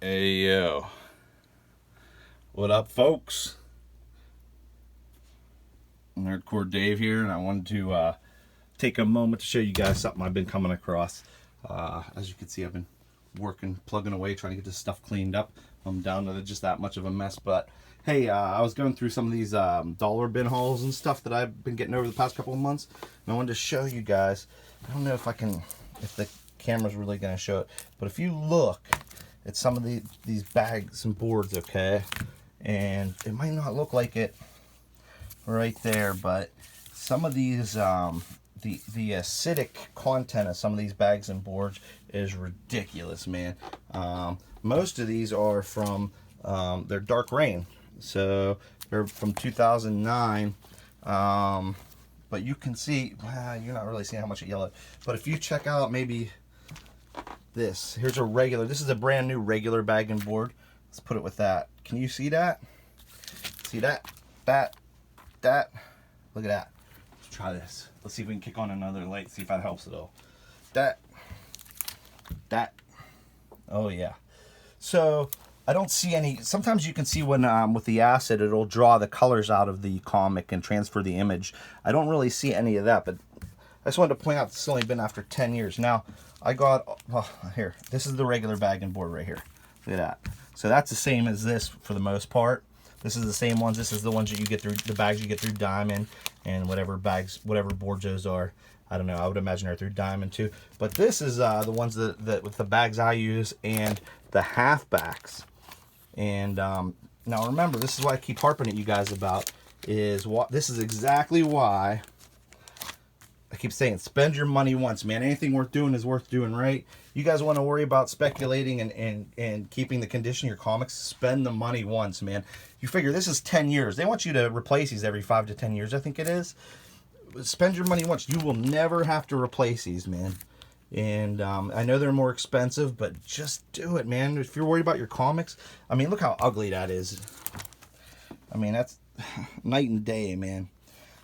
Hey yo, what up, folks? Nerdcore Dave here, and I wanted to take a moment to show you guys something I've been coming across. As you can see, I've been working, plugging away, trying to get this stuff cleaned up. I'm down to just that much of a mess, but hey, I was going through some of these dollar bin hauls and stuff that I've been getting over the past couple of months, and I wanted to show you guys. I don't know if the camera's really going to show it, but if you look at some of these bags and boards, okay, and it might not look like it right there, but some of these the acidic content of some of these bags and boards is ridiculous, man. Most of these are from they're dark rain, so they're from 2009, but you can see you're not really seeing how much it yellowed, but if you check out maybe this is a brand new regular bag and board. Let's put it with that. Can you see that? See that? That? Look at that. Let's try this. Let's see if we can kick on another light, see if that helps at all. That. Oh yeah. So I don't see any. Sometimes you can see when with the acid it'll draw the colors out of the comic and transfer the image. I don't really see any of that, but I just wanted to point out this has only been after 10 years. Now, I got, here, this is the regular bag and board right here. Look at that. So that's the same as this for the most part. This is the same ones. This is the ones that you get through, the bags you get through Diamond and whatever boards those are. I don't know, I would imagine they're through Diamond too. But this is the ones that with the bags I use and the halfbacks. And now remember, this is what I keep harping at you guys about, this is exactly why I keep saying, spend your money once, man. Anything worth doing is worth doing right. You guys want to worry about speculating and keeping the condition of your comics, spend the money once, man. You figure this is 10 years. They want you to replace these every 5 to 10 years, I think it is. Spend your money once. You will never have to replace these, man. And I know they're more expensive, but just do it, man. If you're worried about your comics, I mean, look how ugly that is. I mean, that's night and day, man.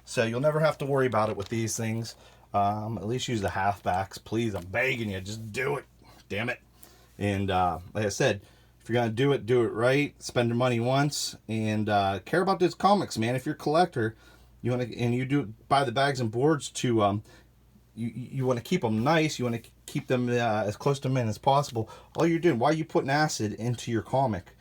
So you'll never have to worry about it with these things. At least use the halfbacks, please. I'm begging you, just do it. Damn it. And like I said, if you're gonna do it right. Spend your money once, and care about those comics, man. If you're a collector, you buy the bags and boards to you want to keep them nice. You want to keep them as close to mint as possible. All you're doing, why are you putting acid into your comic?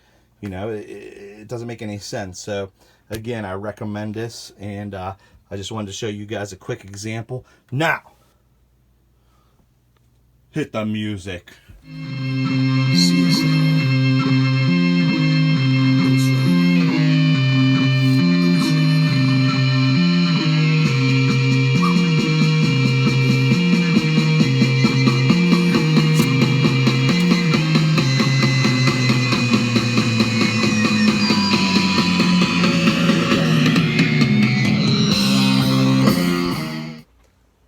You know, it doesn't make any sense. So again, I recommend this, and I just wanted to show you guys a quick example. Now, hit the music.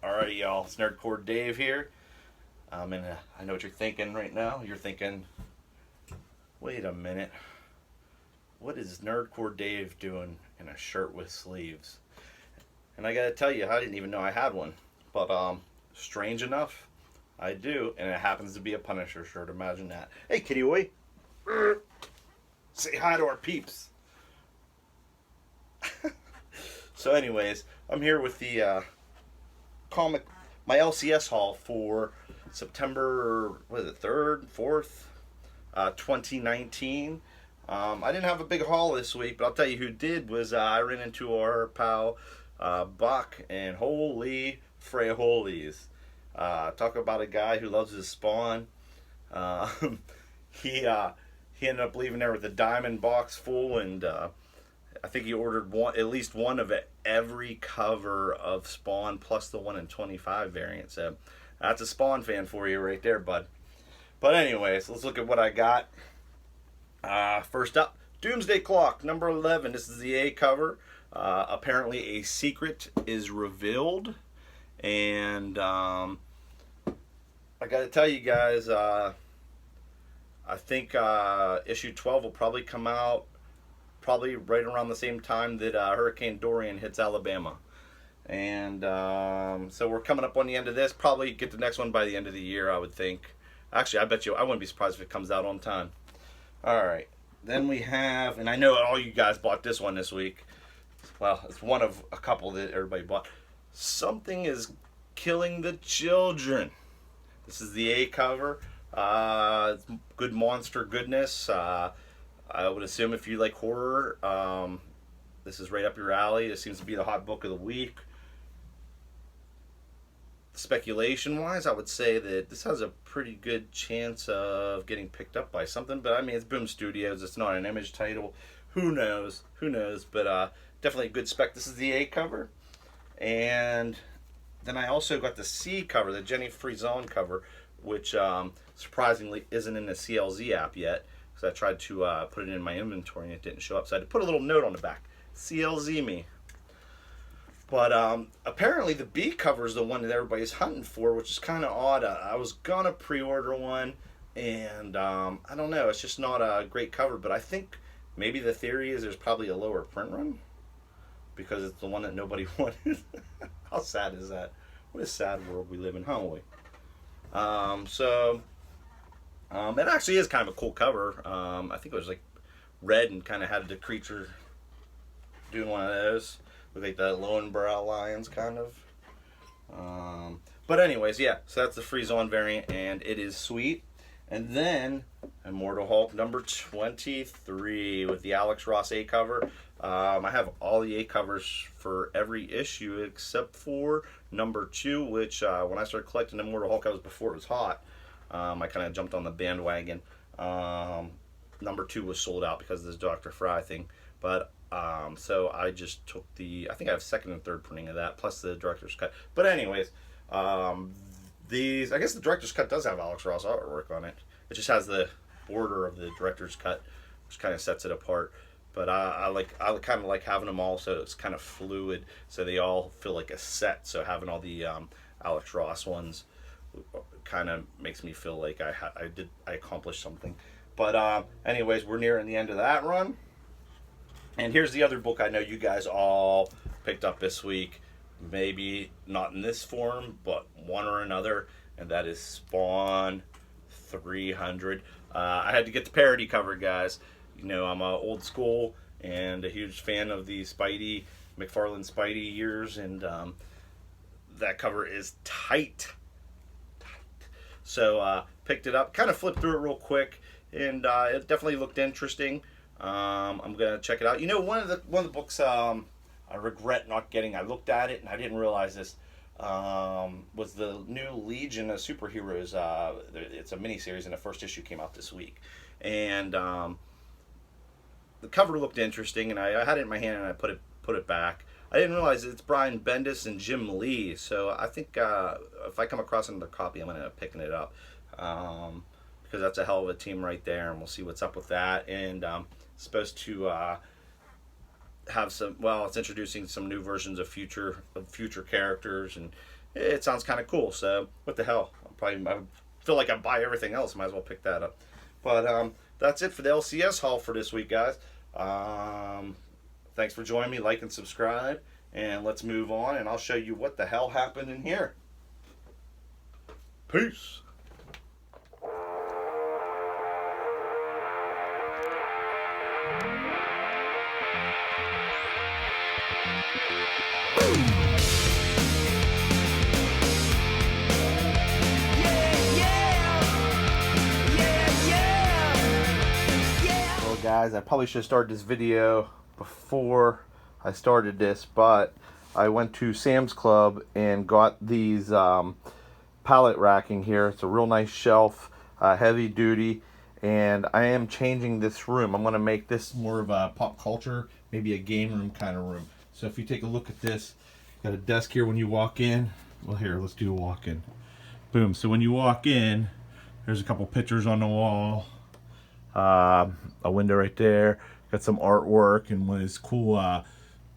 Alrighty, y'all. It's Nerdcore Dave here. I know what you're thinking right now. You're thinking, wait a minute. What is Nerdcore Dave doing in a shirt with sleeves? And I gotta tell you, I didn't even know I had one. But strange enough, I do. And it happens to be a Punisher shirt. Imagine that. Hey, kitty boy. Say hi to our peeps. So anyways, I'm here with the my LCS haul for September, what is it, 3rd, 4th, 2019. I didn't have a big haul this week, but I'll tell you who did was I ran into our pal Buck, and holy friholies. Talk about a guy who loves his Spawn. He ended up leaving there with a diamond box full, and I think he ordered at least one of every cover of Spawn, plus the 1 in 25 variant. So that's a Spawn fan for you right there, bud. But anyways, let's look at what I got. First up, Doomsday Clock, number 11. This is the A cover. Apparently a secret is revealed. And I got to tell you guys, I think issue 12 will probably come out probably right around the same time that Hurricane Dorian hits Alabama. And so we're coming up on the end of this. Probably get the next one by the end of the year, I would think. Actually, I bet you, I wouldn't be surprised if it comes out on time. All right. Then we have, and I know all you guys bought this one this week. Well, it's one of a couple that everybody bought. Something is Killing the Children. This is the A cover. It's good monster goodness. I would assume if you like horror, this is right up your alley. This seems to be the hot book of the week. Speculation wise, I would say that this has a pretty good chance of getting picked up by something. But I mean, it's Boom Studios. It's not an Image title. Who knows? Who knows? But definitely a good spec. This is the A cover. And then I also got the C cover, the Jenny Frison cover, which surprisingly isn't in the CLZ app yet. Because I tried to put it in my inventory and it didn't show up. So I had to put a little note on the back. CLZ me. But apparently the B cover is the one that everybody's hunting for, which is kind of odd. I was going to pre-order one, and I don't know. It's just not a great cover. But I think maybe the theory is there's probably a lower print run because it's the one that nobody wanted. How sad is that? What a sad world we live in, huh? It actually is kind of a cool cover. I think it was like red and kind of had the creature doing one of those. With like the Lowenbrow lions, kind of. But anyways, yeah. So that's the Frison variant, and it is sweet. And then Immortal Hulk number 23 with the Alex Ross A cover. I have all the A covers for every issue except for number 2, which when I started collecting Immortal Hulk, I was before it was hot. I kind of jumped on the bandwagon. Number 2 was sold out because of this Dr. Fry thing, but so I just took I think I have second and third printing of that, plus the director's cut. But anyways, I guess the director's cut does have Alex Ross artwork on it. It just has the border of the director's cut, which kind of sets it apart. But I kind of like having them all, so it's kind of fluid, so they all feel like a set. So having all the Alex Ross ones kind of makes me feel like I accomplished something. But anyways, we're nearing the end of that run. And here's the other book I know you guys all picked up this week. Maybe not in this form, but one or another. And that is Spawn 300. I had to get the parody cover, guys. You know, I'm old school and a huge fan of the McFarlane Spidey years. And that cover is tight. So picked it up. Kind of flipped through it real quick. And it definitely looked interesting. I'm gonna check it out. You know, one of the books I regret not getting. I looked at it and I didn't realize this. Was the new Legion of Superheroes? It's a miniseries, and the first issue came out this week. And the cover looked interesting, and I had it in my hand and I put it back. I didn't realize it's Brian Bendis and Jim Lee. So I think if I come across another copy, I'm gonna end up picking it up. Because that's a hell of a team right there, and we'll see what's up with that. And supposed to have some. Well, it's introducing some new versions of future characters, and it sounds kind of cool. So what the hell? I feel like I buy everything else. Might as well pick that up. But that's it for the LCS haul for this week, guys. Thanks for joining me. Like and subscribe, and let's move on. And I'll show you what the hell happened in here. Peace. Guys, I probably should have started this video before I started this, but I went to Sam's Club and got these pallet racking here. It's a real nice shelf, heavy duty, and I am changing this room. I'm going to make this more of a pop culture, maybe a game room kind of room. So if you take a look at this, got a desk here when you walk in. Well, here, let's do a walk-in. Boom. So when you walk in, there's a couple pictures on the wall. A window right there, got some artwork and one of his cool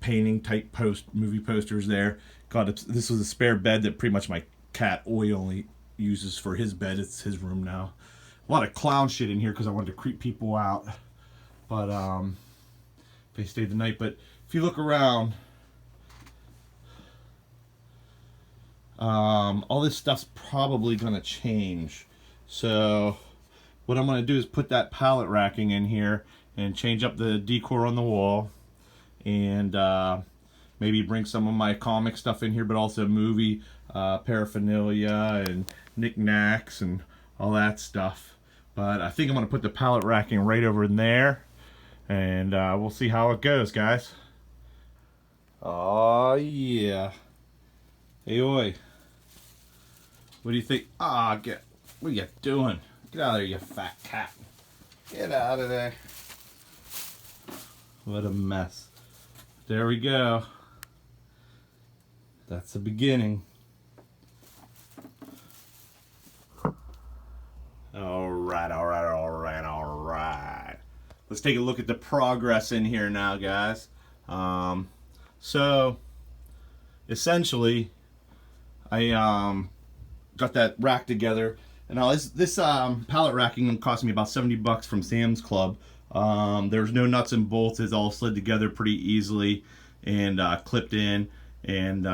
painting type movie posters there. This was a spare bed that pretty much my cat Oi only uses for his bed. It's his room now. A lot of clown shit in here because I wanted to creep people out, but they stayed the night. But if you look around, all this stuff's probably gonna change. So what I'm going to do is put that pallet racking in here and change up the decor on the wall, and maybe bring some of my comic stuff in here, but also movie paraphernalia and knickknacks and all that stuff. But I think I'm going to put the pallet racking right over in there, and we'll see how it goes, guys. Oh yeah. Hey, oi. What do you think? What are you doing? Get out of there, you fat cat. Get out of there. What a mess. There we go. That's the beginning. Alright. Let's take a look at the progress in here now, guys. So, essentially, I got that rack together. And now this pallet racking cost me about $70 from Sam's Club. There's no nuts and bolts. It's all slid together pretty easily and clipped in. And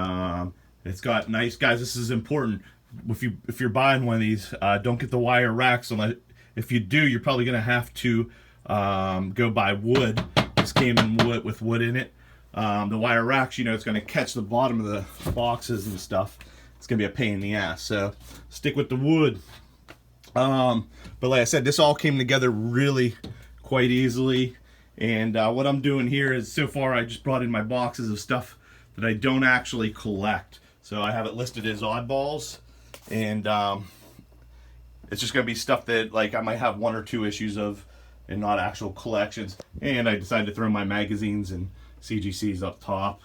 it's got nice, guys, this is important. If you're buying one of these, don't get the wire racks. If you do, you're probably going to have to go buy wood. This came in wood with wood in it. The wire racks, you know, it's going to catch the bottom of the boxes and stuff. It's going to be a pain in the ass. So stick with the wood. But like I said, this all came together really quite easily. And what I'm doing here is, so far I just brought in my boxes of stuff that I don't actually collect. So I have it listed as oddballs. And it's just going to be stuff that, like, I might have 1 or 2 issues of and not actual collections. And I decided to throw my magazines and CGCs up top.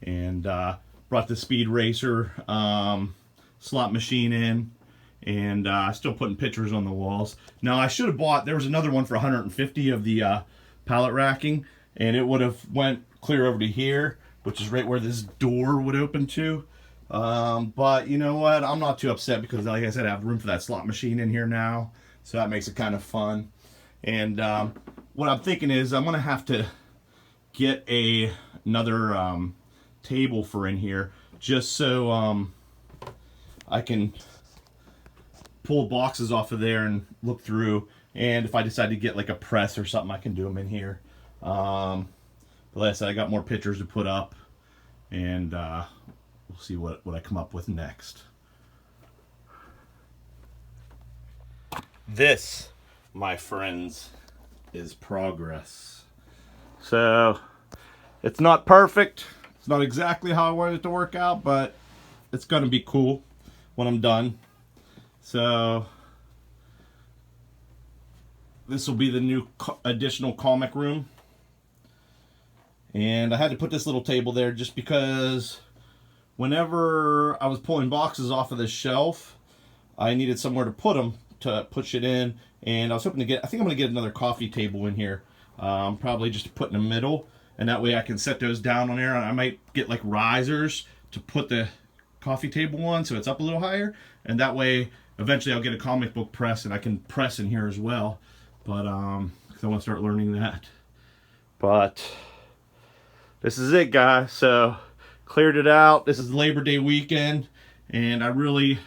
And brought the Speed Racer slot machine in. And still putting pictures on the walls. Now I should have bought, there was another one for 150 of the pallet racking, and it would have went clear over to here, which is right where this door would open to. But you know what, I'm not too upset, because like I said, I have room for that slot machine in here now, so that makes it kind of fun. And what I'm thinking is I'm gonna have to get another table for in here, just so I can pull boxes off of there and look through, and if I decide to get like a press or something, I can do them in here. But like I said, I got more pictures to put up, and we'll see what I come up with next. This, my friends, is progress. So it's not perfect, it's not exactly how I wanted it to work out, but it's gonna be cool when I'm done. So this will be the new additional comic room, and I had to put this little table there just because whenever I was pulling boxes off of this shelf, I needed somewhere to put them, to push it in. And I was hoping to get, I think I'm going to get another coffee table in here, probably just to put in the middle, and that way I can set those down on there. And I might get like risers to put the coffee table on so it's up a little higher, and that way eventually I'll get a comic book press and I can press in here as well. But because I want to start learning that. But this is it, guys. So cleared it out. This is Labor Day weekend, and I really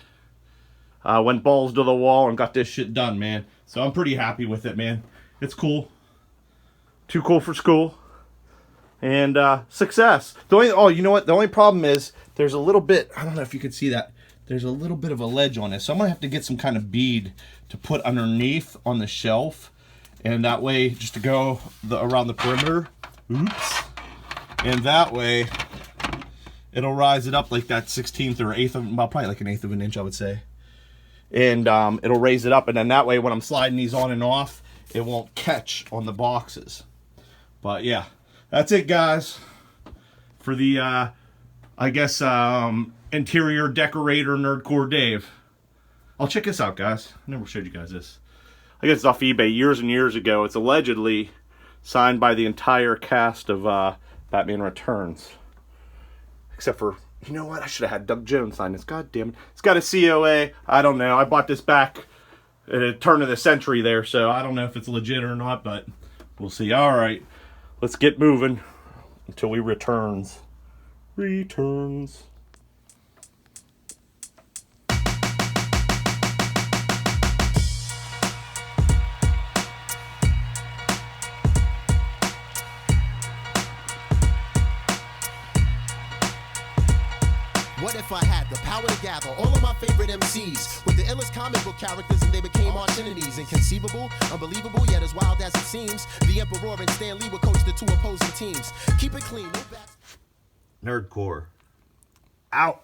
went balls to the wall and got this shit done, man. So I'm pretty happy with it, man. It's cool. Too cool for school. And success. You know what? The only problem is there's a little bit, I don't know if you can see that, there's a little bit of a ledge on this. So I'm going to have to get some kind of bead to put underneath on the shelf. And that way, just to go around the perimeter. Oops. And that way, it'll rise it up like that 1/16 or 1/8 of, well, probably like 1/8 of an inch, I would say. And it'll raise it up. And then that way, when I'm sliding these on and off, it won't catch on the boxes. But yeah, that's it, guys. For the, I guess, interior decorator Nerdcore Dave. Oh, check this out, guys. I never showed you guys this. I got this off eBay years and years ago. It's allegedly signed by the entire cast of Batman Returns. Except for, you know what? I should have had Doug Jones sign this. God damn it. It's got a COA. I don't know. I bought this back at the turn of the century there, so I don't know if it's legit or not, but we'll see. All right. Let's get moving until we returns. Returns. What if I had the power to gather all of my favorite MCs with the illest comic book characters and they became arch enemies? Inconceivable, unbelievable, yet as wild as it seems. The Emperor and Stan Lee would coach the two opposing teams. Keep it clean, no backs. NERDCORE. Out.